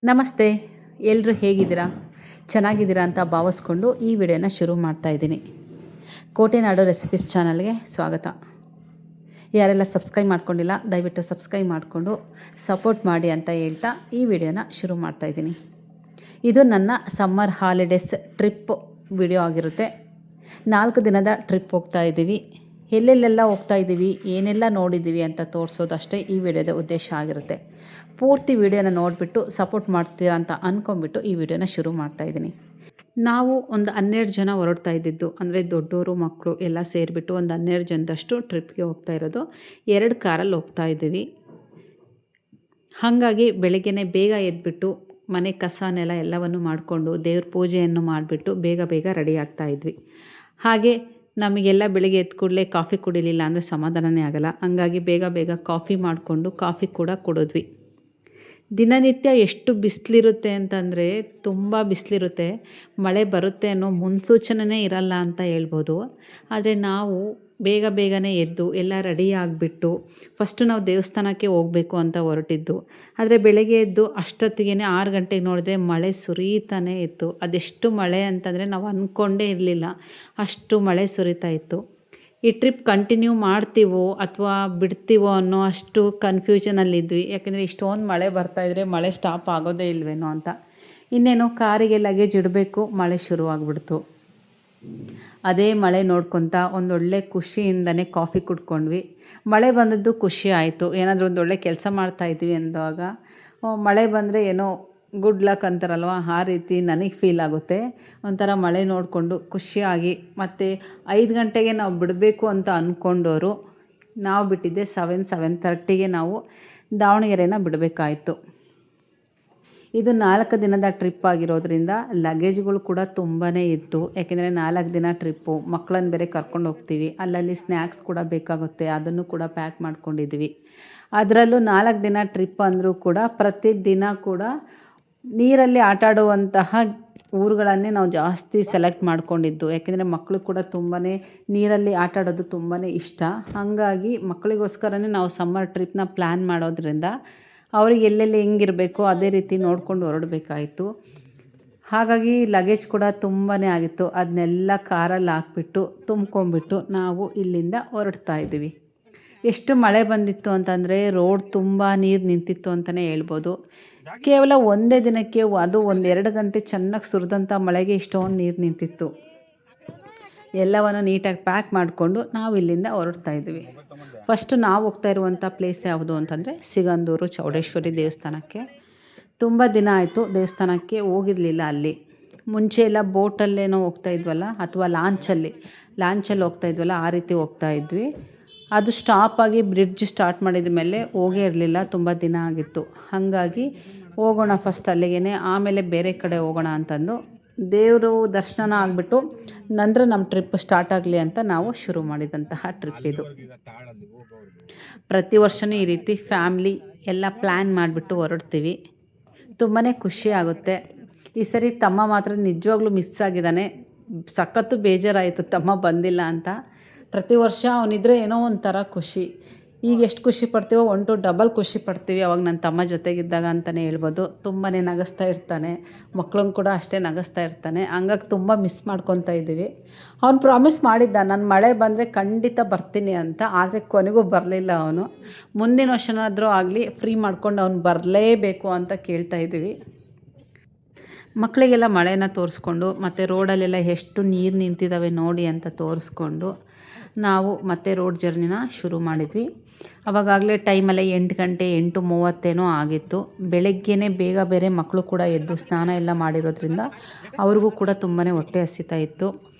ನಮಸ್ತೆ. ಎಲ್ಲರೂ ಹೇಗಿದ್ದೀರಾ? ಚೆನ್ನಾಗಿದ್ದೀರಾ ಅಂತ ಭಾವಿಸ್ಕೊಂಡು ಈ ವಿಡಿಯೋನ ಶುರು ಮಾಡ್ತಾಯಿದ್ದೀನಿ. ಕೋಟೆನಾಡು ರೆಸಿಪೀಸ್ ಚಾನಲ್ಗೆ ಸ್ವಾಗತ. ಯಾರೆಲ್ಲ ಸಬ್ಸ್ಕ್ರೈಬ್ ಮಾಡ್ಕೊಂಡಿಲ್ಲ ದಯವಿಟ್ಟು ಸಬ್ಸ್ಕ್ರೈಬ್ ಮಾಡಿಕೊಂಡು ಸಪೋರ್ಟ್ ಮಾಡಿ ಅಂತ ಹೇಳ್ತಾ ಈ ವಿಡಿಯೋನ ಶುರು ಮಾಡ್ತಾಯಿದ್ದೀನಿ. ಇದು ನನ್ನ ಸಮ್ಮರ್ ಹಾಲಿಡೇಸ್ ಟ್ರಿಪ್ ವಿಡಿಯೋ ಆಗಿರುತ್ತೆ. 4 ದಿನದ ಟ್ರಿಪ್ ಹೋಗ್ತಾ ಇದ್ದೀವಿ. ಎಲ್ಲೆಲ್ಲೆಲ್ಲ ಹೋಗ್ತಾ ಇದ್ದೀವಿ, ಏನೆಲ್ಲ ನೋಡಿದ್ದೀವಿ ಅಂತ ತೋರಿಸೋದಷ್ಟೇ ಈ ವಿಡಿಯೋದ ಉದ್ದೇಶ ಆಗಿರುತ್ತೆ. ಪೂರ್ತಿ ವಿಡಿಯೋನ ನೋಡಿಬಿಟ್ಟು ಸಪೋರ್ಟ್ ಮಾಡ್ತೀರಾ ಅಂತ ಅಂದ್ಕೊಂಡ್ಬಿಟ್ಟು ಈ ವಿಡಿಯೋನ ಶುರು ಮಾಡ್ತಾಯಿದ್ದೀನಿ. ನಾವು ಒಂದು 12 ಜನ ಹೊರಡ್ತಾ ಇದ್ದಿದ್ದು, ಅಂದರೆ ದೊಡ್ಡವರು ಮಕ್ಕಳು ಎಲ್ಲ ಸೇರಿಬಿಟ್ಟು ಒಂದು 12 ಜನದಷ್ಟು ಟ್ರಿಪ್ಗೆ ಹೋಗ್ತಾ ಇರೋದು. 2 ಕಾರಲ್ಲಿ ಹೋಗ್ತಾ ಇದ್ದೀವಿ. ಹಾಗಾಗಿ ಬೆಳಗ್ಗೆನೇ ಬೇಗ ಎದ್ಬಿಟ್ಟು ಮನೆ ಕಸ ನೆಲ ಎಲ್ಲವನ್ನು ಮಾಡಿಕೊಂಡು ದೇವ್ರ ಪೂಜೆಯನ್ನು ಮಾಡಿಬಿಟ್ಟು ಬೇಗ ರೆಡಿ ಆಗ್ತಾ ಇದ್ವಿ. ಹಾಗೆ ನಮಗೆಲ್ಲ ಬೆಳಗ್ಗೆ ಎದ್ದ ಕೂಡಲೇ ಕಾಫಿ ಕುಡಿಲಿಲ್ಲ ಅಂದರೆ ಸಮಾಧಾನವೇ ಆಗಲ್ಲ. ಹಂಗಾಗಿ ಬೇಗ ಕಾಫಿ ಮಾಡಿಕೊಂಡು ಕಾಫಿ ಕೂಡ ಕುಡಿದ್ವಿ. ದಿನನಿತ್ಯ ಎಷ್ಟು ಬಿಸಿಲಿರುತ್ತೆ ಅಂತಂದರೆ ತುಂಬ ಬಿಸಿಲಿರುತ್ತೆ. ಮಳೆ ಬರುತ್ತೆ ಅನ್ನೋ ಮುನ್ಸೂಚನೆಯೇ ಇರಲ್ಲ ಅಂತ ಹೇಳ್ಬೋದು. ಆದರೆ ನಾವು ಬೇಗನೆ ಎದ್ದು ಎಲ್ಲ ರೆಡಿ ಆಗಿಬಿಟ್ಟು ಫಸ್ಟು ನಾವು ದೇವಸ್ಥಾನಕ್ಕೆ ಹೋಗಬೇಕು ಅಂತ ಹೊರಟಿದ್ದು. ಆದರೆ ಬೆಳಗ್ಗೆ ಎದ್ದು ಅಷ್ಟೊತ್ತಿಗೆ 6 ಗಂಟೆಗೆ ನೋಡಿದ್ರೆ ಮಳೆ ಸುರಿತಾನೇ ಇತ್ತು. ಅದೆಷ್ಟು ಮಳೆ ಅಂತಂದರೆ ನಾವು ಅಂದ್ಕೊಂಡೇ ಇರಲಿಲ್ಲ, ಅಷ್ಟು ಮಳೆ ಸುರಿತಾ ಇತ್ತು. ಈ ಟ್ರಿಪ್ ಕಂಟಿನ್ಯೂ ಮಾಡ್ತೀವೋ ಅಥವಾ ಬಿಡ್ತೀವೋ ಅನ್ನೋ ಅಷ್ಟು ಕನ್ಫ್ಯೂಷನಲ್ಲಿದ್ವಿ. ಯಾಕೆಂದರೆ ಇಷ್ಟೊಂದು ಮಳೆ ಬರ್ತಾಯಿದ್ರೆ ಮಳೆ ಸ್ಟಾಪ್ ಆಗೋದೇ ಇಲ್ವೇನೋ ಅಂತ. ಇನ್ನೇನು ಕಾರಿಗೆ ಲಗೇಜ್ ಇಡಬೇಕು, ಮಳೆ ಶುರುವಾಗ್ಬಿಡ್ತು. ಅದೇ ಮಳೆ ನೋಡ್ಕೊತ ಒಂದೊಳ್ಳೆ ಖುಷಿಯಿಂದನೇ ಕಾಫಿ ಕುಡ್ಕೊಂಡ್ವಿ. ಮಳೆ ಬಂದದ್ದು ಖುಷಿ ಆಯಿತು. ಏನಾದರೂ ಒಂದೊಳ್ಳೆ ಕೆಲಸ ಮಾಡ್ತಾಯಿದ್ವಿ ಅಂದಾಗ ಮಳೆ ಬಂದರೆ ಏನೋ ಗುಡ್ ಲಕ್ ಅಂತಾರಲ್ವ, ಆ ರೀತಿ ನನಗೆ ಫೀಲ್ ಆಗುತ್ತೆ. ಒಂಥರ ಮಳೆ ನೋಡಿಕೊಂಡು ಖುಷಿಯಾಗಿ. ಮತ್ತು 5 ಗಂಟೆಗೆ ನಾವು ಬಿಡಬೇಕು ಅಂತ ಅಂದ್ಕೊಂಡವರು, ನಾವು ಬಿಟ್ಟಿದ್ದೆ 7:30ಗೆ ನಾವು ದಾವಣಗೆರೆನ ಬಿಡಬೇಕಾಯಿತು. ಇದು 4 ದಿನದ ಟ್ರಿಪ್ ಆಗಿರೋದ್ರಿಂದ ಲಗೇಜ್ಗಳು ಕೂಡ ತುಂಬಾ ಇತ್ತು. ಯಾಕೆಂದರೆ 4 ದಿನ ಟ್ರಿಪ್ಪು, ಮಕ್ಕಳನ್ನ ಬೇರೆ ಕರ್ಕೊಂಡು ಹೋಗ್ತೀವಿ. ಅಲ್ಲಲ್ಲಿ ಸ್ನ್ಯಾಕ್ಸ್ ಕೂಡ ಬೇಕಾಗುತ್ತೆ, ಅದನ್ನು ಕೂಡ ಪ್ಯಾಕ್ ಮಾಡ್ಕೊಂಡಿದ್ವಿ. ಅದರಲ್ಲೂ 4 ದಿನ ಟ್ರಿಪ್ ಅಂದರೂ ಕೂಡ ಪ್ರತಿದಿನ ಕೂಡ ನೀರಲ್ಲಿ ಆಟಾಡುವಂತಹ ಊರುಗಳನ್ನೇ ನಾವು ಜಾಸ್ತಿ ಸೆಲೆಕ್ಟ್ ಮಾಡ್ಕೊಂಡಿದ್ದು. ಯಾಕೆಂದರೆ ಮಕ್ಕಳು ಕೂಡ ತುಂಬಾ ನೀರಲ್ಲಿ ಆಟಾಡೋದು ತುಂಬಾ ಇಷ್ಟ. ಹಾಗಾಗಿ ಮಕ್ಕಳಿಗೋಸ್ಕರನೇ ನಾವು ಸಮ್ಮರ್ ಟ್ರಿಪ್ನ ಪ್ಲ್ಯಾನ್ ಮಾಡೋದ್ರಿಂದ ಅವ್ರಿಗೆ ಎಲ್ಲೆಲ್ಲಿ ಹೆಂಗಿರಬೇಕೋ ಅದೇ ರೀತಿ ನೋಡ್ಕೊಂಡು ಹೊರಡಬೇಕಾಯಿತು. ಹಾಗಾಗಿ ಲಗೇಜ್ ಕೂಡ ತುಂಬಾ ಆಗಿತ್ತು. ಅದನ್ನೆಲ್ಲ ಕಾರಲ್ಲಿ ಹಾಕ್ಬಿಟ್ಟು ತುಂಬ್ಕೊಂಡ್ಬಿಟ್ಟು ನಾವು ಇಲ್ಲಿಂದ ಹೊರಡ್ತಾ ಇದ್ದೀವಿ. ಎಷ್ಟು ಮಳೆ ಬಂದಿತ್ತು ಅಂತಂದರೆ ರೋಡ್ ತುಂಬ ನೀರು ನಿಂತಿತ್ತು ಅಂತಲೇ ಹೇಳ್ಬೋದು. ಕೇವಲ ಒಂದೇ ದಿನಕ್ಕೆ, ಅದು 1-2 ಗಂಟೆ ಚೆನ್ನಾಗಿ ಸುರಿದಂಥ ಮಳೆಗೆ ಇಷ್ಟೊಂದು ನೀರು ನಿಂತಿತ್ತು. ಎಲ್ಲವನ್ನು ನೀಟಾಗಿ ಪ್ಯಾಕ್ ಮಾಡಿಕೊಂಡು ನಾವು ಇಲ್ಲಿಂದ ಹೊರಡ್ತಾ ಇದ್ದೀವಿ. ಫಸ್ಟು ನಾವು ಹೋಗ್ತಾ ಇರುವಂಥ ಪ್ಲೇಸ್ ಯಾವುದು ಅಂತಂದರೆ ಸಿಗಂದೂರು ಚೌಡೇಶ್ವರಿ ದೇವಸ್ಥಾನಕ್ಕೆ. ತುಂಬ ದಿನ ಆಯಿತು ದೇವಸ್ಥಾನಕ್ಕೆ ಹೋಗಿರಲಿಲ್ಲ. ಅಲ್ಲಿ ಮುಂಚೆ ಎಲ್ಲ ಬೋಟಲ್ಲೇನೋ ಹೋಗ್ತಾ ಇದ್ವಲ್ಲ, ಅಥವಾ ಲಾಂಚಲ್ಲಿ ಹೋಗ್ತಾ ಇದ್ವಲ್ಲ, ಆ ರೀತಿ ಹೋಗ್ತಾ ಇದ್ವಿ. ಅದು ಸ್ಟಾಪಾಗಿ ಬ್ರಿಡ್ಜ್ ಸ್ಟಾರ್ಟ್ ಮಾಡಿದ ಮೇಲೆ ಹೋಗೇ ಇರಲಿಲ್ಲ, ತುಂಬ ದಿನ ಆಗಿತ್ತು. ಹಾಗಾಗಿ ಹೋಗೋಣ ಫಸ್ಟ್ ಅಲ್ಲಿಗೆ, ಆಮೇಲೆ ಬೇರೆ ಕಡೆ ಹೋಗೋಣ ಅಂತಂದು ದೇವರು ದರ್ಶನ ಆಗಿಬಿಟ್ಟು ನಂತರ ನಮ್ಮ ಟ್ರಿಪ್ ಸ್ಟಾರ್ಟ್ ಆಗಲಿ ಅಂತ ನಾವು ಶುರು ಮಾಡಿದಂತಹ ಟ್ರಿಪ್ ಇದು. ಪ್ರತಿ ವರ್ಷವೂ ಈ ರೀತಿ ಫ್ಯಾಮ್ಲಿ ಎಲ್ಲ ಪ್ಲ್ಯಾನ್ ಮಾಡಿಬಿಟ್ಟು ಹೊರಡ್ತೀವಿ. ತುಂಬಾ ಖುಷಿ ಆಗುತ್ತೆ. ಈ ಸರಿ ತಮ್ಮ ಮಾತ್ರ ನಿಜವಾಗ್ಲೂ ಮಿಸ್ ಆಗಿದ್ದಾನೆ. ಸಖತ್ತು ಬೇಜಾರಾಯಿತು ತಮ್ಮ ಬಂದಿಲ್ಲ ಅಂತ. ಪ್ರತಿ ವರ್ಷ ಅವನಿದ್ರೆ ಏನೋ ಒಂಥರ ಖುಷಿ. ಈಗ ಎಷ್ಟು ಖುಷಿ ಪಡ್ತೀವೋ 1 ಡಬಲ್ ಖುಷಿ ಪಡ್ತೀವಿ ಅವಾಗ ನನ್ನ ತಮ್ಮ ಜೊತೆಗಿದ್ದಾಗ ಅಂತಲೇ ಹೇಳ್ಬೋದು. ತುಂಬಾ ನಗಿಸ್ತಾ ಇರ್ತಾನೆ, ಮಕ್ಕಳನ್ನು ಕೂಡ ಅಷ್ಟೇ ನಗಿಸ್ತಾ ಇರ್ತಾನೆ. ಹಂಗಾಗಿ ತುಂಬ ಮಿಸ್ ಮಾಡ್ಕೊತಾ ಇದ್ದೀವಿ. ಅವ್ನು ಪ್ರಾಮಿಸ್ ಮಾಡಿದ್ದ, ನಾನು ಮಳೆ ಬಂದರೆ ಖಂಡಿತ ಬರ್ತೀನಿ ಅಂತ. ಆದರೆ ಕೊನೆಗೂ ಬರಲಿಲ್ಲ ಅವನು. ಮುಂದಿನ ವರ್ಷನಾದರೂ ಆಗಲಿ ಫ್ರೀ ಮಾಡ್ಕೊಂಡು ಅವ್ನು ಬರಲೇಬೇಕು ಅಂತ ಕೇಳ್ತಾ ಇದ್ದೀವಿ. ಮಕ್ಕಳಿಗೆಲ್ಲ ಮಳೆನ ತೋರಿಸ್ಕೊಂಡು ಮತ್ತು ರೋಡಲ್ಲೆಲ್ಲ ಎಷ್ಟು ನೀರು ನಿಂತಿದ್ದಾವೆ ನೋಡಿ ಅಂತ ತೋರಿಸ್ಕೊಂಡು ನಾವು ಮತ್ತೆ ರೋಡ್ ಜರ್ನಿನ ಶುರು ಮಾಡಿದ್ವಿ. ಅವಾಗಲೇ ಟೈಮಲ್ಲೇ 8 ಗಂಟೆ 8:30 ಆಗಿತ್ತು. ಬೆಳಗ್ಗೆನೇ ಬೇಗ ಬೇರೆ ಮಕ್ಕಳು ಕೂಡ ಎದ್ದು ಸ್ನಾನ ಎಲ್ಲ ಮಾಡಿರೋದ್ರಿಂದ ಅವ್ರಿಗೂ ಕೂಡ ತುಂಬಾ ಹೊಟ್ಟೆ ಹಸಿತಾ ಇತ್ತು.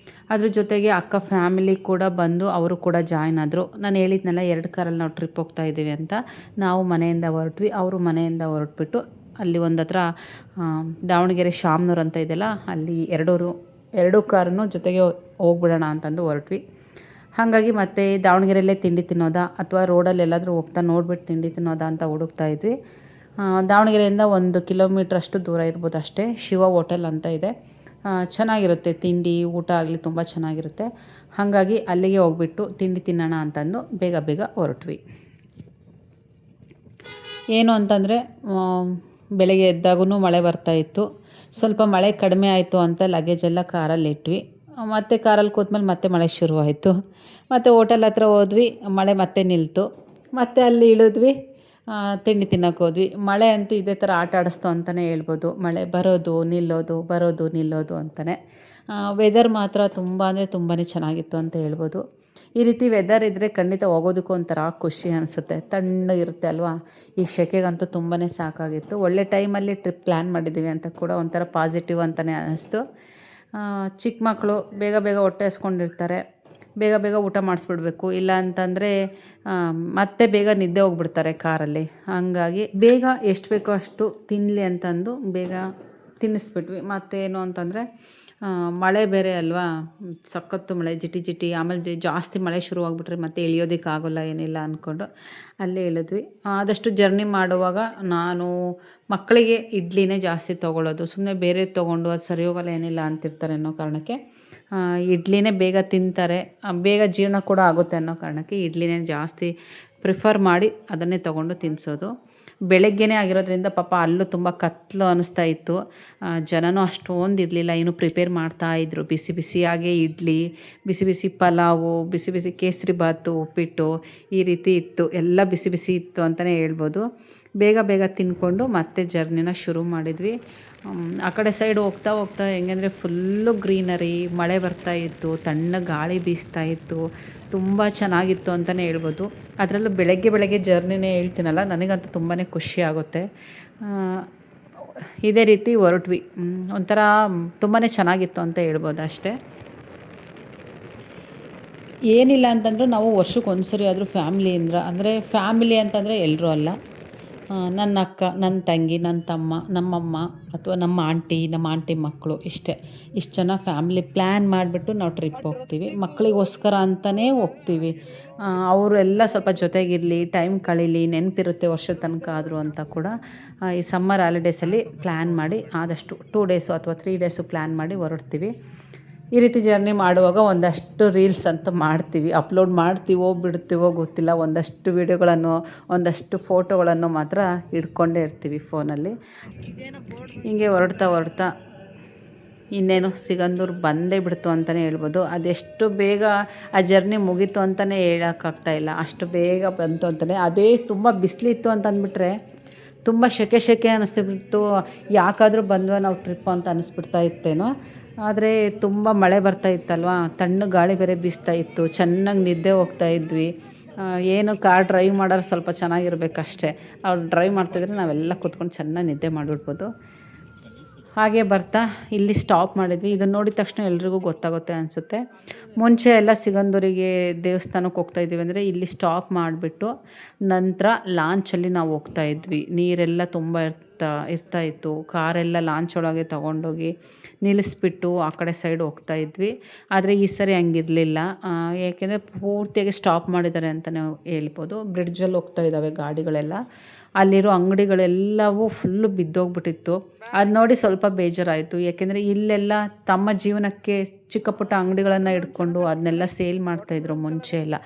ಅದ್ರ ಜೊತೆಗೆ ಅಕ್ಕ ಫ್ಯಾಮಿಲಿ ಕೂಡ ಬಂದು ಅವರು ಕೂಡ ಜಾಯ್ನ್ ಆದರು. ನಾನು ಹೇಳಿದ್ನಲ್ಲ 2 ಕಾರಲ್ಲಿ ನಾವು ಟ್ರಿಪ್ ಹೋಗ್ತಾ ಇದ್ದೀವಿ ಅಂತ. ನಾವು ಮನೆಯಿಂದ ಹೊರಟ್ವಿ, ಅವರು ಮನೆಯಿಂದ ಹೊರಟ್ಬಿಟ್ಟು ಅಲ್ಲಿ ಒಂದು ಹತ್ರ ದಾವಣಗೆರೆ ಶಾಮ್ನೂರು ಅಂತ ಇದೆಯಲ್ಲ, ಅಲ್ಲಿ 2 ಕಾರನ್ನು ಜೊತೆಗೆ ಹೋಗ್ಬಿಡೋಣ ಅಂತಂದು ಹೊರಟ್ವಿ. ಹಾಗಾಗಿ ಮತ್ತೆ ದಾವಣಗೆರೆಯಲ್ಲೇ ತಿಂಡಿ ತಿನ್ನೋದಾ ಅಥವಾ ರೋಡಲ್ಲಿ ಎಲ್ಲಾದರೂ ಹೋಗ್ತಾ ನೋಡ್ಬಿಟ್ಟು ತಿಂಡಿ ತಿನ್ನೋದಾ ಅಂತ ಹುಡುಕ್ತಾ ಇದ್ವಿ. ದಾವಣಗೆರೆಯಿಂದ 1 ಕಿಲೋಮೀಟ್ರ್ ಅಷ್ಟು ದೂರ ಇರ್ಬೋದು ಅಷ್ಟೇ. ಶಿವ ಹೋಟೆಲ್ ಅಂತ ಇದೆ, ಚೆನ್ನಾಗಿರುತ್ತೆ ತಿಂಡಿ ಊಟ ಆಗಲಿ, ತುಂಬ ಚೆನ್ನಾಗಿರುತ್ತೆ. ಹಾಗಾಗಿ ಅಲ್ಲಿಗೆ ಹೋಗ್ಬಿಟ್ಟು ತಿಂಡಿ ತಿನ್ನೋಣ ಅಂತಂದು ಬೇಗ ಹೊರಟ್ವಿ. ಏನು ಅಂತಂದರೆ ಬೆಳಗ್ಗೆ ಎದ್ದಾಗೂ ಮಳೆ ಬರ್ತಾಯಿತ್ತು. ಸ್ವಲ್ಪ ಮಳೆ ಕಡಿಮೆ ಆಯಿತು ಅಂತ ಲಗೇಜೆಲ್ಲ ಕಾರಲ್ಲಿ ಇಟ್ವಿ. ಮತ್ತು ಕಾರಲ್ಲಿ ಕೂತ್ಮೇಲೆ ಮತ್ತೆ ಮಳೆ ಶುರುವಾಯಿತು. ಮತ್ತು ಹೋಟೆಲ್ ಹತ್ರ ಹೋದ್ವಿ, ಮಳೆ ಮತ್ತೆ ನಿಲ್ತು. ಮತ್ತೆ ಅಲ್ಲಿ ಇಳಿದ್ವಿ, ತಿಂಡಿ ತಿನ್ನೋಕೆ ಹೋದ್ವಿ. ಮಳೆ ಅಂತೂ ಇದೇ ಥರ ಆಟ ಆಡಿಸ್ತು ಅಂತಲೇ ಹೇಳ್ಬೋದು. ಮಳೆ ಬರೋದು ನಿಲ್ಲೋದು ಬರೋದು ನಿಲ್ಲೋದು ಅಂತಲೇ. ವೆದರ್ ಮಾತ್ರ ತುಂಬ ಅಂದರೆ ತುಂಬಾ ಚೆನ್ನಾಗಿತ್ತು ಅಂತ ಹೇಳ್ಬೋದು. ಈ ರೀತಿ ವೆದರ್ ಇದ್ದರೆ ಖಂಡಿತ ಹೋಗೋದಕ್ಕೂ ಒಂಥರ ಖುಷಿ ಅನಿಸುತ್ತೆ. ತಣ್ಣಗಿರುತ್ತೆ ಅಲ್ವಾ. ಈ ಸೆಕೆಗಂತೂ ತುಂಬಾ ಸಾಕಾಗಿತ್ತು. ಒಳ್ಳೆ ಟೈಮಲ್ಲಿ ಟ್ರಿಪ್ ಪ್ಲ್ಯಾನ್ ಮಾಡಿದ್ದೀವಿ ಅಂತ ಕೂಡ ಒಂಥರ ಪಾಸಿಟಿವ್ ಅಂತಲೇ ಅನ್ನಿಸ್ತು. ಚಿಕ್ಕ ಮಕ್ಕಳು ಬೇಗ ಬೇಗ ಹೊಟ್ಟೆ ಹಸ್ಕೊಂಡಿರ್ತಾರೆ, ಬೇಗ ಬೇಗ ಊಟ ಮಾಡಿಸ್ಬಿಡ್ಬೇಕು. ಇಲ್ಲ ಅಂತಂದರೆ ಮತ್ತೆ ಬೇಗ ನಿದ್ದೆ ಹೋಗ್ಬಿಡ್ತಾರೆ ಕಾರಲ್ಲಿ. ಹಾಗಾಗಿ ಬೇಗ ಎಷ್ಟು ಬೇಕೋ ಅಷ್ಟು ತಿನ್ನಲಿ ಅಂತಂದು ಬೇಗ ತಿನ್ನಿಸ್ಬಿಟ್ವಿ. ಮತ್ತೇನು ಅಂತಂದರೆ ಮಳೆ ಬೇರೆ ಅಲ್ವಾ, ಸಖತ್ತು ಮಳೆ, ಜಿಟಿ ಜಿಟಿ. ಆಮೇಲೆ ಜಾಸ್ತಿ ಮಳೆ ಶುರುವಾಗ್ಬಿಟ್ರೆ ಮತ್ತೆ ಇಳಿಯೋದಕ್ಕಾಗೋಲ್ಲ ಏನಿಲ್ಲ ಅಂದ್ಕೊಂಡು ಅಲ್ಲೇ ಇಳಿದ್ವಿ. ಆದಷ್ಟು ಜರ್ನಿ ಮಾಡುವಾಗ ನಾನು ಮಕ್ಕಳಿಗೆ ಇಡ್ಲಿನೇ ಜಾಸ್ತಿ ತೊಗೊಳ್ಳೋದು. ಸುಮ್ಮನೆ ಬೇರೆ ತೊಗೊಂಡು ಅದು ಸರಿ ಹೋಗೋಲ್ಲ ಏನಿಲ್ಲ ಅಂತಿರ್ತಾರೆ ಅನ್ನೋ ಕಾರಣಕ್ಕೆ ಇಡ್ಲಿನೇ ಬೇಗ ತಿಂತಾರೆ, ಬೇಗ ಜೀರ್ಣ ಕೂಡ ಆಗುತ್ತೆ ಅನ್ನೋ ಕಾರಣಕ್ಕೆ ಇಡ್ಲಿನೇ ಜಾಸ್ತಿ ಪ್ರಿಫರ್ ಮಾಡಿ ಅದನ್ನೇ ತೊಗೊಂಡು ತಿನ್ನಿಸೋದು. ಬೆಳಗ್ಗೆನೇ ಆಗಿರೋದ್ರಿಂದ ಪಾಪ ಅಲ್ಲೂ ತುಂಬ ಕತ್ಲು ಅನ್ನಿಸ್ತಾ ಇತ್ತು. ಜನನೂ ಅಷ್ಟೊಂದು ಇರಲಿಲ್ಲ, ಇನ್ನೂ ಪ್ರಿಪೇರ್ ಮಾಡ್ತಾಯಿದ್ರು. ಬಿಸಿ ಬಿಸಿಯಾಗೆ ಇಡ್ಲಿ, ಬಿಸಿ ಬಿಸಿ ಪಲಾವು, ಬಿಸಿ ಬಿಸಿ ಕೇಸರಿ ಬಾತು, ಉಪ್ಪಿಟ್ಟು ಈ ರೀತಿ ಇತ್ತು. ಎಲ್ಲ ಬಿಸಿ ಬಿಸಿ ಇತ್ತು ಅಂತಲೇ ಹೇಳ್ಬೋದು. ಬೇಗ ಬೇಗ ತಿಂದ್ಕೊಂಡು ಮತ್ತೆ ಜರ್ನಿನ ಶುರು ಮಾಡಿದ್ವಿ. ಆ ಕಡೆ ಸೈಡ್ ಹೋಗ್ತಾ ಹೋಗ್ತಾ ಹೆಂಗಂದರೆ ಫುಲ್ಲು ಗ್ರೀನರಿ, ಮಳೆ ಬರ್ತಾಯಿತ್ತು, ತಣ್ಣಗೆ ಗಾಳಿ ಬೀಸ್ತಾಯಿತ್ತು. ತುಂಬ ಚೆನ್ನಾಗಿತ್ತು ಅಂತಲೇ ಹೇಳ್ಬೋದು. ಅದರಲ್ಲೂ ಬೆಳಗ್ಗೆ ಜರ್ನಿನೇ ಹೇಳ್ತೀನಲ್ಲ, ನನಗಂತೂ ತುಂಬಾ ಖುಷಿ ಆಗುತ್ತೆ. ಇದೇ ರೀತಿ ಹೊರಟ್ವಿ. ಒಂಥರ ತುಂಬಾ ಚೆನ್ನಾಗಿತ್ತು ಅಂತ ಹೇಳ್ಬೋದು ಅಷ್ಟೇ. ಏನಿಲ್ಲ ಅಂತಂದರೂ ನಾವು ವರ್ಷಕ್ಕೆ ಒಂದು ಸರಿ ಆದರೂ ಅಂದರೆ ಫ್ಯಾಮಿಲಿ ಅಂತಂದರೆ ಎಲ್ಲರೂ ಅಲ್ಲ, ನನ್ನ ಅಕ್ಕ, ನನ್ನ ತಂಗಿ, ನನ್ನ ತಮ್ಮ, ನಮ್ಮಮ್ಮ ಅಥವಾ ನಮ್ಮ ಆಂಟಿ ಮಕ್ಕಳು, ಇಷ್ಟೇ. ಇಷ್ಟು ಜನ ಫ್ಯಾಮಿಲಿ ಪ್ಲ್ಯಾನ್ ಮಾಡಿಬಿಟ್ಟು ನಾವು ಟ್ರಿಪ್ ಹೋಗ್ತೀವಿ. ಮಕ್ಕಳಿಗೋಸ್ಕರ ಅಂತಲೇ ಹೋಗ್ತೀವಿ. ಅವರೆಲ್ಲ ಸ್ವಲ್ಪ ಜೊತೆಗಿರಲಿ, ಟೈಮ್ ಕಳೀಲಿ, ನೆನಪಿರುತ್ತೆ ವರ್ಷದ ತನಕ ಆದರೂ ಅಂತ ಕೂಡ ಈ ಸಮ್ಮರ್ ಹಾಲಿಡೇಸಲ್ಲಿ ಪ್ಲ್ಯಾನ್ ಮಾಡಿ ಆದಷ್ಟು 2 ಡೇಸು ಅಥವಾ 3 ಡೇಸು ಪ್ಲ್ಯಾನ್ ಮಾಡಿ ಹೊರಡ್ತೀವಿ. ಈ ರೀತಿ ಜರ್ನಿ ಮಾಡುವಾಗ ಒಂದಷ್ಟು ರೀಲ್ಸ್ ಅಂತೂ ಮಾಡ್ತೀವಿ. ಅಪ್ಲೋಡ್ ಮಾಡ್ತೀವೋ ಬಿಡ್ತೀವೋ ಗೊತ್ತಿಲ್ಲ. ಒಂದಷ್ಟು ವೀಡಿಯೋಗಳನ್ನು, ಒಂದಷ್ಟು ಫೋಟೋಗಳನ್ನು ಮಾತ್ರ ಇಟ್ಕೊಂಡೇ ಇರ್ತೀವಿ ಫೋನಲ್ಲಿ. ಹೀಗೆ ಹೊರಡ್ತಾ ಇನ್ನೇನು ಸಿಗಂದೂರು ಬಂದೇ ಬಿಡ್ತು ಅಂತಲೇ ಹೇಳ್ಬೋದು. ಅದೆಷ್ಟು ಬೇಗ ಆ ಜರ್ನಿ ಮುಗೀತು ಅಂತಲೇ ಹೇಳೋಕ್ಕಾಗ್ತಾಯಿಲ್ಲ, ಅಷ್ಟು ಬೇಗ ಬಂತು ಅಂತಲೇ. ಅದೇ ತುಂಬ ಬಿಸಿಲಿತ್ತು ಅಂತ ಅಂದ್ಬಿಟ್ರೆ ತುಂಬ ಸೆಕೆ ಅನ್ನಿಸ್ಬಿಡ್ತು. ಯಾಕಾದರೂ ಬಂದ್ವಾ ನಾವು ಟ್ರಿಪ್ ಅಂತ ಅನ್ನಿಸ್ಬಿಡ್ತಾ ಇತ್ತೇನೋ. ಆದರೆ ತುಂಬ ಮಳೆ ಬರ್ತಾ ಇತ್ತಲ್ವ, ತಣ್ಣಗೆ ಗಾಳಿ ಬೇರೆ ಬೀಸ್ತಾ ಇತ್ತು, ಚೆನ್ನಾಗಿ ನಿದ್ದೆ ಹೋಗ್ತಾ ಇದ್ವಿ. ಏನು ಕಾರ್ ಡ್ರೈವ್ ಮಾಡೋರು ಸ್ವಲ್ಪ ಚೆನ್ನಾಗಿರ್ಬೇಕಷ್ಟೇ. ಅವ್ರು ಡ್ರೈವ್ ಮಾಡ್ತಾಯಿದ್ರೆ ನಾವೆಲ್ಲ ಕೂತ್ಕೊಂಡು ಚೆನ್ನಾಗಿ ನಿದ್ದೆ ಮಾಡಿಬಿಡ್ಬೋದು. ಹಾಗೆ ಬರ್ತಾ ಇಲ್ಲಿ ಸ್ಟಾಪ್ ಮಾಡಿದ್ವಿ. ಇದನ್ನು ನೋಡಿದ ತಕ್ಷಣ ಎಲ್ರಿಗೂ ಗೊತ್ತಾಗುತ್ತೆ ಅನಿಸುತ್ತೆ. ಮುಂಚೆ ಎಲ್ಲ ಸಿಗಂದೂರಿಗೆ ದೇವಸ್ಥಾನಕ್ಕೆ ಹೋಗ್ತಾಯಿದ್ದೀವಿ ಅಂದರೆ ಇಲ್ಲಿ ಸ್ಟಾಪ್ ಮಾಡಿಬಿಟ್ಟು ನಂತರ ಲಾಂಚಲ್ಲಿ ನಾವು ಹೋಗ್ತಾಯಿದ್ವಿ. ನೀರೆಲ್ಲ ತುಂಬ ಇರ್ತಾಯಿತ್ತು. ಕಾರೆಲ್ಲ ಲಾಂಚ್ ಒಳಗೆ ತೊಗೊಂಡೋಗಿ ನಿಲ್ಲಿಸ್ಬಿಟ್ಟು ಆ ಕಡೆ ಸೈಡ್ ಹೋಗ್ತಾಯಿದ್ವಿ. ಆದರೆ ಈ ಸರಿ ಹಂಗಿರಲಿಲ್ಲ. ಏಕೆಂದರೆ ಪೂರ್ತಿಯಾಗಿ ಸ್ಟಾಪ್ ಮಾಡಿದ್ದಾರೆ ಅಂತಲೇ ಹೇಳ್ಬೋದು. ಬ್ರಿಡ್ಜಲ್ಲಿ ಹೋಗ್ತಾ ಇದ್ದಾವೆ ಗಾಡಿಗಳೆಲ್ಲ. ಅಲ್ಲಿರೋ ಅಂಗಡಿಗಳೆಲ್ಲವೂ ಫುಲ್ಲು ಬಿದ್ದೋಗ್ಬಿಟ್ಟಿತ್ತು. ಅದು ನೋಡಿ ಸ್ವಲ್ಪ ಬೇಜಾರಾಯಿತು. ಏಕೆಂದರೆ ಇಲ್ಲೆಲ್ಲ ತಮ್ಮ ಜೀವನಕ್ಕೆ ಚಿಕ್ಕ ಪುಟ್ಟ ಅಂಗಡಿಗಳನ್ನು ಇಟ್ಕೊಂಡು ಅದನ್ನೆಲ್ಲ ಸೇಲ್ ಮಾಡ್ತಾಯಿದ್ರು ಮುಂಚೆ ಎಲ್ಲ.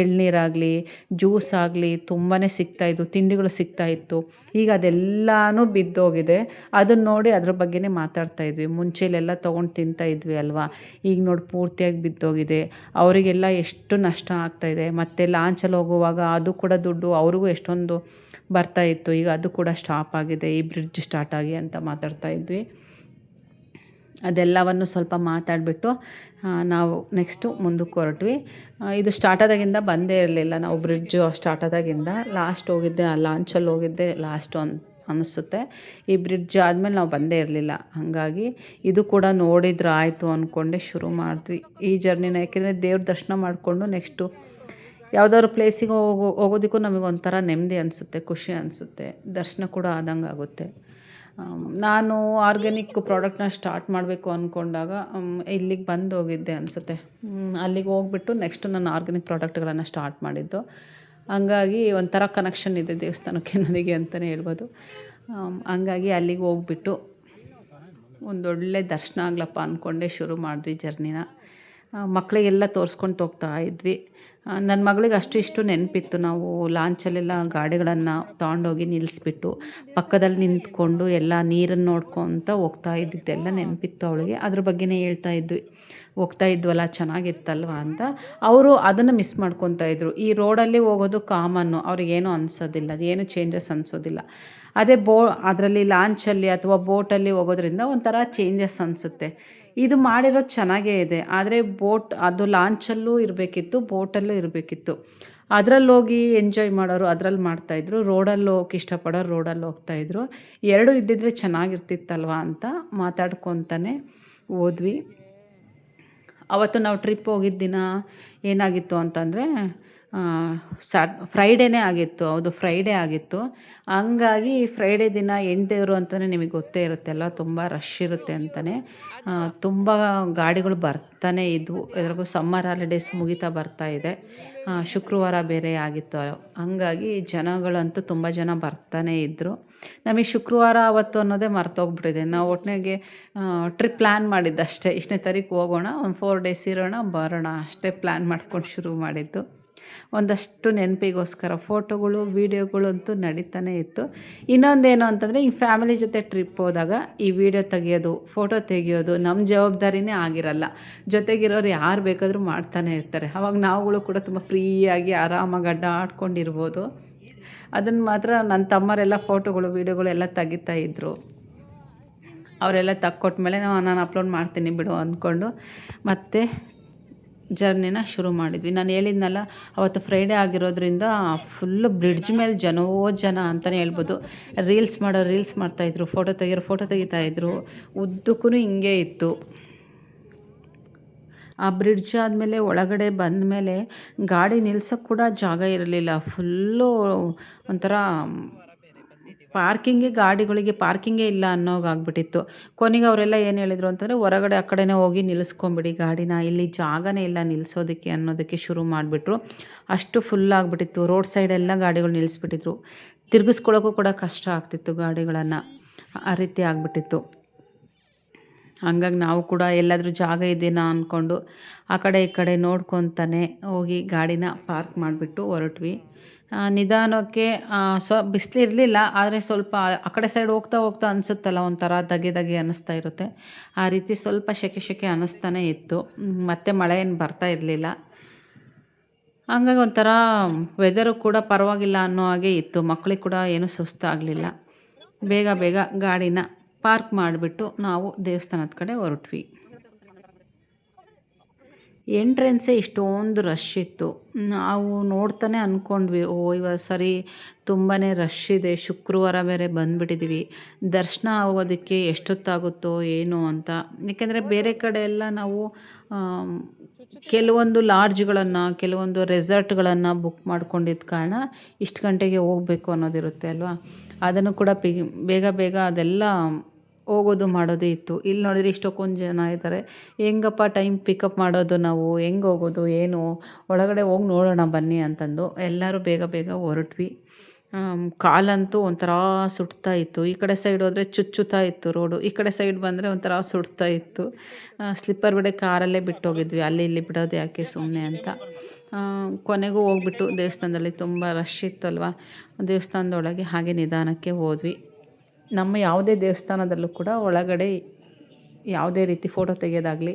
ಎಳ್ನೀರಾಗಲಿ, ಜ್ಯೂಸ್ ಆಗಲಿ ತುಂಬಾ ಸಿಗ್ತಾಯಿತ್ತು, ತಿಂಡಿಗಳು ಸಿಗ್ತಾಯಿತ್ತು. ಈಗ ಅದೆಲ್ಲನೂ ಬಿದ್ದೋಗಿದೆ. ಅದನ್ನು ನೋಡಿ ಅದ್ರ ಬಗ್ಗೆನೇ ಮಾತಾಡ್ತಾಯಿದ್ವಿ. ಮುಂಚೆಲೆಲ್ಲ ತೊಗೊಂಡು ತಿಂತಾಯಿದ್ವಿ ಅಲ್ವಾ, ಈಗ ನೋಡಿ ಪೂರ್ತಿಯಾಗಿ ಬಿದ್ದೋಗಿದೆ. ಅವರಿಗೆಲ್ಲ ಎಷ್ಟು ನಷ್ಟ ಆಗ್ತಾಯಿದೆ. ಮತ್ತು ಲಾಂಚಲ್ಲಿ ಹೋಗುವಾಗ ಅದು ಕೂಡ ದುಡ್ಡು ಅವ್ರಿಗೂ ಎಷ್ಟೊಂದು ಬರ್ತಾಯಿತ್ತು. ಈಗ ಅದು ಕೂಡ ಸ್ಟಾಪ್ ಆಗಿದೆ, ಈ ಬ್ರಿಡ್ಜ್ ಸ್ಟಾರ್ಟ್ ಆಗಿ ಅಂತ ಮಾತಾಡ್ತಾ ಇದ್ವಿ. ಅದೆಲ್ಲವನ್ನು ಸ್ವಲ್ಪ ಮಾತಾಡಿಬಿಟ್ಟು ನಾವು ನೆಕ್ಸ್ಟು ಮುಂದಕ್ಕೆ ಹೊರಟ್ವಿ. ಇದು ಸ್ಟಾರ್ಟ್ ಆದಾಗಿಂದ ಬಂದೇ ಇರಲಿಲ್ಲ ನಾವು. ಬ್ರಿಡ್ಜು ಸ್ಟಾರ್ಟ್ ಆದಾಗಿಂದ ಲಾಸ್ಟ್ ಹೋಗಿದ್ದೆ, ಆ ಲಾಂಚಲ್ಲಿ ಹೋಗಿದ್ದೆ ಲಾಸ್ಟು ಅನ್ನಿಸುತ್ತೆ. ಈ ಬ್ರಿಡ್ಜ್ ಆದಮೇಲೆ ನಾವು ಬಂದೇ ಇರಲಿಲ್ಲ. ಹಾಗಾಗಿ ಇದು ಕೂಡ ನೋಡಿದ್ರೆ ಆಯಿತು ಅಂದ್ಕೊಂಡೆ ಶುರು ಮಾಡಿದ್ವಿ ಈ ಜರ್ನಿನ. ಯಾಕೆಂದರೆ ದೇವ್ರ ದರ್ಶನ ಮಾಡಿಕೊಂಡು ನೆಕ್ಸ್ಟು ಯಾವುದಾದ್ರು ಪ್ಲೇಸಿಗೆ ಹೋಗೋದಕ್ಕೂ ನಮಗೊಂಥರ ನೆಮ್ಮದಿ ಅನಿಸುತ್ತೆ, ಖುಷಿ ಅನಿಸುತ್ತೆ, ದರ್ಶನ ಕೂಡ ಆದಂಗೆ ಆಗುತ್ತೆ. ನಾನು ಆರ್ಗ್ಯಾನಿಕ್ ಪ್ರಾಡಕ್ಟ್ನ ಸ್ಟಾರ್ಟ್ ಮಾಡಬೇಕು ಅಂದ್ಕೊಂಡಾಗ ಇಲ್ಲಿಗೆ ಬಂದು ಹೋಗಿದ್ದೆ ಅನಿಸುತ್ತೆ. ಅಲ್ಲಿಗೆ ಹೋಗ್ಬಿಟ್ಟು ನೆಕ್ಸ್ಟು ನಾನು ಆರ್ಗ್ಯಾನಿಕ್ ಪ್ರಾಡಕ್ಟ್ಗಳನ್ನು ಸ್ಟಾರ್ಟ್ ಮಾಡಿದ್ದು. ಹಂಗಾಗಿ ಒಂಥರ ಕನೆಕ್ಷನ್ ಇದೆ ದೇವಸ್ಥಾನಕ್ಕೆ ನನಗೆ ಅಂತಲೇ ಹೇಳ್ಬೋದು. ಹಂಗಾಗಿ ಅಲ್ಲಿಗೆ ಹೋಗ್ಬಿಟ್ಟು ಒಂದೊಳ್ಳೆ ದರ್ಶನ ಆಗ್ಲಪ್ಪ ಅಂದ್ಕೊಂಡೆ ಶುರು ಮಾಡಿದ್ವಿ ಜರ್ನಿನ. ಮಕ್ಕಳಿಗೆಲ್ಲ ತೋರಿಸ್ಕೊಂಡು ಹೋಗ್ತಾ ಇದ್ವಿ. ನನ್ನ ಮಗಳಿಗೆ ಅಷ್ಟು ಇಷ್ಟು ನೆನಪಿತ್ತು. ನಾವು ಲಾಂಚಲ್ಲೆಲ್ಲ ಗಾಡಿಗಳನ್ನು ತೊಗೊಂಡೋಗಿ ನಿಲ್ಲಿಸ್ಬಿಟ್ಟು ಪಕ್ಕದಲ್ಲಿ ನಿಂತ್ಕೊಂಡು ಎಲ್ಲ ನೀರನ್ನು ನೋಡ್ಕೊತ ಹೋಗ್ತಾ ಇದ್ದಿದ್ದೆಲ್ಲ ನೆನಪಿತ್ತು ಅವಳಿಗೆ. ಅದ್ರ ಬಗ್ಗೆನೇ ಹೇಳ್ತಾ ಇದ್ವಿ. ಹೋಗ್ತಾ ಇದ್ವಲ್ಲ ಚೆನ್ನಾಗಿತ್ತಲ್ವ ಅಂತ. ಅವರು ಅದನ್ನು ಮಿಸ್ ಮಾಡ್ಕೊತಾ ಇದ್ರು. ಈ ರೋಡಲ್ಲಿ ಹೋಗೋದು ಕಾಮನ್ನು, ಅವ್ರಿಗೇನು ಅನಿಸೋದಿಲ್ಲ, ಏನು ಚೇಂಜಸ್ ಅನಿಸೋದಿಲ್ಲ. ಅದೇ ಅದರಲ್ಲಿ ಲಾಂಚಲ್ಲಿ ಅಥವಾ ಬೋಟಲ್ಲಿ ಹೋಗೋದ್ರಿಂದ ಒಂಥರ ಚೇಂಜಸ್ ಅನಿಸುತ್ತೆ. ಇದು ಮಾಡಿರೋದು ಚೆನ್ನಾಗೇ ಇದೆ, ಆದರೆ ಅದು ಲಾಂಚಲ್ಲೂ ಇರಬೇಕಿತ್ತು, ಬೋಟಲ್ಲೂ ಇರಬೇಕಿತ್ತು. ಅದರಲ್ಲಿ ಹೋಗಿ ಎಂಜಾಯ್ ಮಾಡೋರು ಅದರಲ್ಲಿ ಮಾಡ್ತಾಯಿದ್ರು, ರೋಡಲ್ಲಿ ಹೋಗಕ್ಕೆ ಇಷ್ಟಪಡೋರು ರೋಡಲ್ಲಿ ಹೋಗ್ತಾಯಿದ್ರು. ಎರಡೂ ಇದ್ದಿದ್ರೆ ಚೆನ್ನಾಗಿರ್ತಿತ್ತಲ್ವ ಅಂತ ಮಾತಾಡ್ಕೊತಾನೆ ಹೋದ್ವಿ. ಅವತ್ತು ನಾವು ಟ್ರಿಪ್ ಹೋಗಿದ್ದ ದಿನ ಏನಾಗಿತ್ತು ಅಂತಂದರೆ ಫ್ರೈಡೇನೇ ಆಗಿತ್ತು. ಹೌದು, ಫ್ರೈಡೇ ಆಗಿತ್ತು. ಹಂಗಾಗಿ ಫ್ರೈಡೇ ದಿನ ಹೆಣ್ದೇವ್ರು ಅಂತಲೇ ನಿಮಗೆ ಗೊತ್ತೇ ಇರುತ್ತೆ ಅಲ್ವ, ತುಂಬ ರಶ್ ಇರುತ್ತೆ ಅಂತಲೇ. ತುಂಬ ಗಾಡಿಗಳು ಬರ್ತಾನೆ ಇದ್ವು. ಎಲ್ರಿಗೂ ಸಮ್ಮರ್ ಹಾಲಿಡೇಸ್ ಮುಗಿತಾ ಬರ್ತಾ ಇದೆ. ಶುಕ್ರವಾರ ಬೇರೆ ಆಗಿತ್ತು. ಹಂಗಾಗಿ ಜನಗಳಂತೂ ತುಂಬ ಜನ ಬರ್ತಾನೆ ಇದ್ದರು. ನಮಗೆ ಶುಕ್ರವಾರ ಅವತ್ತು ಅನ್ನೋದೇ ಮರ್ತೋಗ್ಬಿಟ್ಟಿದೆ. ನಾವು ಒಟ್ಟಿಗೆ ಟ್ರಿಪ್ ಪ್ಲ್ಯಾನ್ ಮಾಡಿದ್ದಷ್ಟೇ, ಇಷ್ಟನೇ ತಾರೀಕು ಹೋಗೋಣ, ಒಂದು 4 ಡೇಸ್ ಇರೋಣ ಬರೋಣ ಅಷ್ಟೇ ಪ್ಲ್ಯಾನ್ ಮಾಡ್ಕೊಂಡು ಶುರು ಮಾಡಿದ್ದು. ಒಂದಷ್ಟು ನೆನಪಿಗೋಸ್ಕರ ಫೋಟೋಗಳು ವೀಡಿಯೋಗಳು ಅಂತೂ ನಡೀತಾನೆ ಇತ್ತು. ಇನ್ನೊಂದೇನು ಅಂತಂದರೆ, ಈ ಫ್ಯಾಮಿಲಿ ಜೊತೆ ಟ್ರಿಪ್ ಹೋದಾಗ ಈ ವಿಡಿಯೋ ತೆಗಿಯೋದು, ಫೋಟೋ ತೆಗಿಯೋದು ನಮ್ಮ ಜವಾಬ್ದಾರಿನೇ ಆಗಿರಲ್ಲ. ಜೊತೆಗಿರೋರು ಯಾರು ಬೇಕಾದರೂ ಮಾಡ್ತಾನೆ ಇರ್ತಾರೆ. ಆವಾಗ ನಾವುಗಳು ಕೂಡ ತುಂಬ ಫ್ರೀಯಾಗಿ ಆರಾಮಾಗಿ ಅಡ್ಡಾಡ್ಕೊಂಡಿರ್ಬೋದು. ಅದನ್ನು ಮಾತ್ರ ನನ್ನ ತಮ್ಮರೆಲ್ಲ ಫೋಟೋಗಳು ವೀಡಿಯೋಗಳು ಎಲ್ಲ ತೆಗಿತಾಯಿದ್ರು. ಅವರೆಲ್ಲ ತೆಕ್ಕೊಟ್ಮೇಲೆ ನಾನು ಅಪ್ಲೋಡ್ ಮಾಡ್ತೀನಿ ಬಿಡು ಅಂದ್ಕೊಂಡು ಮತ್ತೆ ಜರ್ನಿನ ಶುರು ಮಾಡಿದ್ವಿ. ನಾನು ಹೇಳಿದ್ನಲ್ಲ, ಅವತ್ತು ಫ್ರೈಡೇ ಆಗಿರೋದ್ರಿಂದ ಫುಲ್ಲು ಬ್ರಿಡ್ಜ್ ಮೇಲೆ ಜನ ಅಂತಲೇ ಹೇಳ್ಬೋದು. ರೀಲ್ಸ್ ಮಾಡ್ತಾಯಿದ್ರು, ಫೋಟೋ ತೆಗಿತಾಯಿದ್ರು. ಉದ್ದಕ್ಕೂ ಹಿಂಗೆ ಇತ್ತು. ಆ ಬ್ರಿಡ್ಜ್ ಆದಮೇಲೆ ಒಳಗಡೆ ಬಂದ ಮೇಲೆ ಗಾಡಿ ನಿಲ್ಸೋಕ್ಕೆ ಕೂಡ ಜಾಗ ಇರಲಿಲ್ಲ. ಫುಲ್ಲು ಒಂಥರ ಗಾಡಿಗಳಿಗೆ ಪಾರ್ಕಿಂಗೇ ಇಲ್ಲ ಅನ್ನೋಗಾಗ್ಬಿಟ್ಟಿತ್ತು. ಕೊನೆಗೆ ಅವರೆಲ್ಲ ಏನು ಹೇಳಿದರು ಅಂತಂದರೆ, ಹೊರಗಡೆ ಆ ಕಡೆನೇ ಹೋಗಿ ನಿಲ್ಲಿಸ್ಕೊಂಬಿಡಿ ಗಾಡಿನ, ಇಲ್ಲಿ ಜಾಗನೇ ಇಲ್ಲ ನಿಲ್ಲಿಸೋದಕ್ಕೆ ಅನ್ನೋದಕ್ಕೆ ಶುರು ಮಾಡಿಬಿಟ್ರು. ಅಷ್ಟು ಫುಲ್ಲಾಗ್ಬಿಟ್ಟಿತ್ತು. ರೋಡ್ ಸೈಡೆಲ್ಲ ಗಾಡಿಗಳು ನಿಲ್ಲಿಸ್ಬಿಟ್ಟಿದ್ರು. ತಿರುಗಿಸ್ಕೊಳ್ಳೋಕ್ಕೂ ಕೂಡ ಕಷ್ಟ ಆಗ್ತಿತ್ತು ಗಾಡಿಗಳನ್ನು, ಆ ರೀತಿ ಆಗಿಬಿಟ್ಟಿತ್ತು. ಹಂಗಾಗಿ ನಾವು ಕೂಡ ಎಲ್ಲಾದರೂ ಜಾಗ ಇದೆಯಾ ಅಂದ್ಕೊಂಡು ಆ ಕಡೆ ಈ ಕಡೆ ನೋಡ್ಕೊತಾನೆ ಹೋಗಿ ಗಾಡಿನ ಪಾರ್ಕ್ ಮಾಡಿಬಿಟ್ಟು ಹೊರಟ್ವಿ. ನಿಧಾನಕ್ಕೆ ಬಿಸಿಲಿರಲಿಲ್ಲ, ಆದರೆ ಸ್ವಲ್ಪ ಆ ಕಡೆ ಸೈಡ್ ಹೋಗ್ತಾ ಅನಿಸುತ್ತಲ್ಲ, ಒಂಥರ ಧಗೆ ಅನ್ನಿಸ್ತಾ ಇರುತ್ತೆ. ಆ ರೀತಿ ಸ್ವಲ್ಪ ಸೆಕೆ ಅನ್ನಿಸ್ತಾನೆ ಇತ್ತು. ಮತ್ತು ಮಳೆ ಏನು ಬರ್ತಾ ಇರಲಿಲ್ಲ. ಹಂಗಾಗಿ ಒಂಥರ ವೆದರು ಕೂಡ ಪರವಾಗಿಲ್ಲ ಅನ್ನೋ ಹಾಗೆ ಇತ್ತು. ಮಕ್ಕಳಿಗೆ ಕೂಡ ಏನೂ ಸುಸ್ತಾಗಲಿಲ್ಲ. ಬೇಗ ಗಾಡಿನ ಪಾರ್ಕ್ ಮಾಡಿಬಿಟ್ಟು ನಾವು ದೇವಸ್ಥಾನದ ಕಡೆ ಹೊರಟ್ವಿ. ಎಂಟ್ರೆನ್ಸೇ ಇಷ್ಟೊಂದು ರಶ್ ಇತ್ತು. ನಾವು ನೋಡ್ತಾನೆ ಅಂದ್ಕೊಂಡ್ವಿ, ಇವತ್ತು ಸರಿ ತುಂಬಾ ರಶ್ ಇದೆ, ಶುಕ್ರವಾರ ಬೇರೆ ಬಂದುಬಿಟ್ಟಿದ್ದೀವಿ, ದರ್ಶನ ಆಗೋದಕ್ಕೆ ಎಷ್ಟೊತ್ತಾಗುತ್ತೋ ಏನೋ ಅಂತ. ಏಕೆಂದರೆ ಬೇರೆ ಕಡೆ ಎಲ್ಲ ನಾವು ಕೆಲವೊಂದು ಲಾಡ್ಜ್ಗಳನ್ನು, ಕೆಲವೊಂದು ರೆಸಾರ್ಟ್ಗಳನ್ನು ಬುಕ್ ಮಾಡ್ಕೊಂಡಿದ್ದ ಕಾರಣ ಇಷ್ಟು ಗಂಟೆಗೆ ಹೋಗಬೇಕು ಅನ್ನೋದಿರುತ್ತೆ ಅಲ್ವಾ. ಅದನ್ನು ಕೂಡ ಬೇಗ ಅದೆಲ್ಲ ಹೋಗೋದು ಮಾಡೋದು ಇತ್ತು. ಇಲ್ಲಿ ನೋಡಿದ್ರೆ ಇಷ್ಟೊಂದು ಜನ ಇದ್ದಾರೆ, ಹೆಂಗಪ್ಪ ಟೈಮ್ ಪಿಕಪ್ ಮಾಡೋದು, ನಾವು ಹೆಂಗೆ ಹೋಗೋದು ಏನು, ಒಳಗಡೆ ಹೋಗಿ ನೋಡೋಣ ಬನ್ನಿ ಅಂತಂದು ಎಲ್ಲರೂ ಬೇಗ ಹೊರಟ್ವಿ. ಕಾಲಂತೂ ಒಂಥರ ಸುಡ್ತಾ ಇತ್ತು. ಈ ಕಡೆ ಸೈಡ್ ಹೋದರೆ ಚುಚ್ಚುತ್ತಾ ಇತ್ತು ರೋಡು, ಈ ಕಡೆ ಸೈಡ್ ಬಂದರೆ ಒಂಥರ ಸುಡ್ತಾ ಇತ್ತು. ಸ್ಲಿಪ್ಪರ್ ಬಿಡೆ ಕಾರಲ್ಲೇ ಬಿಟ್ಟೋಗಿದ್ವಿ, ಅಲ್ಲಿ ಇಲ್ಲಿ ಬಿಡೋದು ಯಾಕೆ ಸುಮ್ಮನೆ ಅಂತ. ಕೊನೆಗೂ ಹೋಗ್ಬಿಟ್ಟು ದೇವಸ್ಥಾನದಲ್ಲಿ ತುಂಬ ರಶ್ ಇತ್ತಲ್ವ, ದೇವಸ್ಥಾನದೊಳಗೆ ಹಾಗೆ ನಿಧಾನಕ್ಕೆ ಹೋದ್ವಿ. ನಮ್ಮ ಯಾವುದೇ ದೇವಸ್ಥಾನದಲ್ಲೂ ಕೂಡ ಒಳಗಡೆ ಯಾವುದೇ ರೀತಿ ಫೋಟೋ ತೆಗೆಯೋದಾಗಲಿ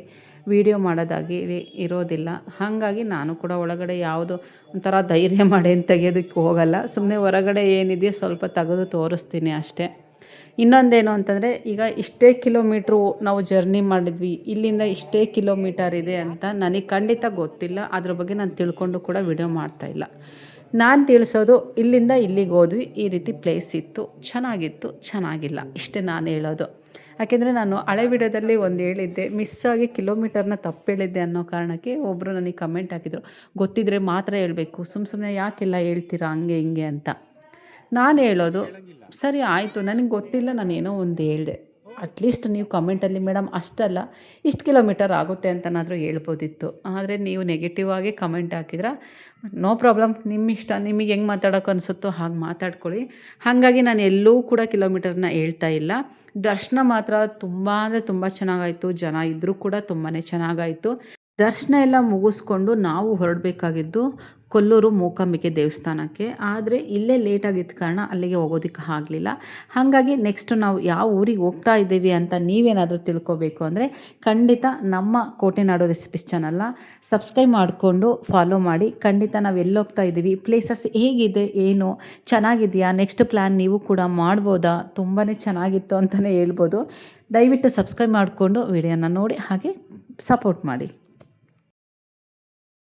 ವೀಡಿಯೋ ಮಾಡೋದಾಗಲಿ ಇರೋದಿಲ್ಲ. ಹಾಗಾಗಿ ನಾನು ಕೂಡ ಒಳಗಡೆ ಯಾವುದು ಒಂಥರ ಧೈರ್ಯ ಮಾಡಿ ಏನು ತೆಗೆಯೋದಕ್ಕೆ ಹೋಗಲ್ಲ. ಸುಮ್ಮನೆ ಹೊರಗಡೆ ಏನಿದೆಯೋ ಸ್ವಲ್ಪ ತೆಗೆದು ತೋರಿಸ್ತೀನಿ ಅಷ್ಟೇ. ಇನ್ನೊಂದೇನು ಅಂತಂದರೆ, ಈಗ ಇಷ್ಟೇ ಕಿಲೋಮೀಟ್ರು ನಾವು ಜರ್ನಿ ಮಾಡಿದ್ವಿ, ಇಲ್ಲಿಂದ ಇಷ್ಟೇ ಕಿಲೋಮೀಟರ್ ಇದೆ ಅಂತ ನನಗೆ ಖಂಡಿತ ಗೊತ್ತಿಲ್ಲ. ಅದ್ರ ಬಗ್ಗೆ ನಾನು ತಿಳ್ಕೊಂಡು ಕೂಡ ವಿಡಿಯೋ ಮಾಡ್ತಾಯಿಲ್ಲ. ನಾನು ತಿಳಿಸೋದು, ಇಲ್ಲಿಂದ ಇಲ್ಲಿಗೆ ಹೋದ್ವಿ, ಈ ರೀತಿ ಪ್ಲೇಸ್ ಇತ್ತು, ಚೆನ್ನಾಗಿತ್ತು, ಚೆನ್ನಾಗಿಲ್ಲ, ಇಷ್ಟೇ ನಾನು ಹೇಳೋದು. ಯಾಕೆಂದರೆ ನಾನು ಹಳೆ ವಿಡಿಯೋದಲ್ಲಿ ಒಂದು ಹೇಳಿದ್ದೆ, ಮಿಸ್ಸಾಗಿ ಕಿಲೋಮೀಟರ್ನ ತಪ್ಪು ಹೇಳಿದ್ದೆ ಅನ್ನೋ ಕಾರಣಕ್ಕೆ ಒಬ್ಬರು ನನಗೆ ಕಮೆಂಟ್ ಹಾಕಿದರು, ಗೊತ್ತಿದ್ದರೆ ಮಾತ್ರ ಹೇಳಬೇಕು, ಸುಮ್ಮನೆ ಯಾಕೆಲ್ಲ ಹೇಳ್ತೀರಾ ಹಂಗೆ ಹಿಂಗೆ ಅಂತ. ನಾನು ಹೇಳೋದು, ಸರಿ ಆಯಿತು, ನನಗೆ ಗೊತ್ತಿಲ್ಲ, ನಾನೇನೋ ಒಂದು ಹೇಳಿದೆ, ಅಟ್ಲೀಸ್ಟ್ ನೀವು ಕಮೆಂಟಲ್ಲಿ ಮೇಡಮ್ ಅಷ್ಟಲ್ಲ ಇಷ್ಟು ಕಿಲೋಮೀಟರ್ ಆಗುತ್ತೆ ಅಂತನಾದರೂ ಹೇಳ್ಬೋದಿತ್ತು. ಆದರೆ ನೀವು ನೆಗೆಟಿವ್ ಆಗಿ ಕಮೆಂಟ್ ಹಾಕಿದ್ರೆ ನೋ ಪ್ರಾಬ್ಲಮ್, ನಿಮ್ಮ ಇಷ್ಟ, ನಿಮಗೆ ಹೆಂಗೆ ಮಾತಾಡೋಕೆ ಅನಿಸುತ್ತೋ ಹಾಗೆ ಮಾತಾಡ್ಕೊಳ್ಳಿ. ಹಾಗಾಗಿ ನಾನು ಎಲ್ಲೂ ಕೂಡ ಕಿಲೋಮೀಟರ್ನ ಹೇಳ್ತಾ ಇಲ್ಲ. ದರ್ಶನ ಮಾತ್ರ ತುಂಬ ಅಂದರೆ ತುಂಬ ಚೆನ್ನಾಗಾಯಿತು. ಜನ ಇದ್ದರೂ ಕೂಡ ತುಂಬಾ ಚೆನ್ನಾಗಾಯಿತು. ದರ್ಶನ ಎಲ್ಲ ಮುಗಿಸ್ಕೊಂಡು ನಾವು ಹೊರಡಬೇಕಾಗಿದ್ದು ಕೊಲ್ಲೂರು ಮೂಕಾಂಬಿಕೆ ದೇವಸ್ಥಾನಕ್ಕೆ. ಆದರೆ ಇಲ್ಲೇ ಲೇಟಾಗಿದ್ದ ಕಾರಣ ಅಲ್ಲಿಗೆ ಹೋಗೋದಕ್ಕೆ ಆಗಲಿಲ್ಲ. ಹಾಗಾಗಿ ನೆಕ್ಸ್ಟ್ ನಾವು ಯಾವ ಊರಿಗೆ ಹೋಗ್ತಾ ಇದ್ದೀವಿ ಅಂತ ನೀವೇನಾದರೂ ತಿಳ್ಕೊಬೇಕು ಅಂದರೆ ಖಂಡಿತ ನಮ್ಮ ಕೋಟೆನಾಡು ರೆಸಿಪೀಸ್ ಚಾನಲ್ನ ಸಬ್ಸ್ಕ್ರೈಬ್ ಮಾಡಿಕೊಂಡು ಫಾಲೋ ಮಾಡಿ. ಖಂಡಿತ ನಾವು ಎಲ್ಲಿ ಹೋಗ್ತಾ ಇದ್ದೀವಿ, ಪ್ಲೇಸಸ್ ಹೇಗಿದೆ, ಏನು ಚೆನ್ನಾಗಿದೆಯಾ, ನೆಕ್ಸ್ಟ್ ಪ್ಲ್ಯಾನ್ ನೀವು ಕೂಡ ಮಾಡ್ಬೋದಾ, ತುಂಬಾ ಚೆನ್ನಾಗಿತ್ತು ಅಂತಲೇ ಹೇಳ್ಬೋದು. ದಯವಿಟ್ಟು ಸಬ್ಸ್ಕ್ರೈಬ್ ಮಾಡಿಕೊಂಡು ವಿಡಿಯೋನ ನೋಡಿ ಹಾಗೆ ಸಪೋರ್ಟ್ ಮಾಡಿ.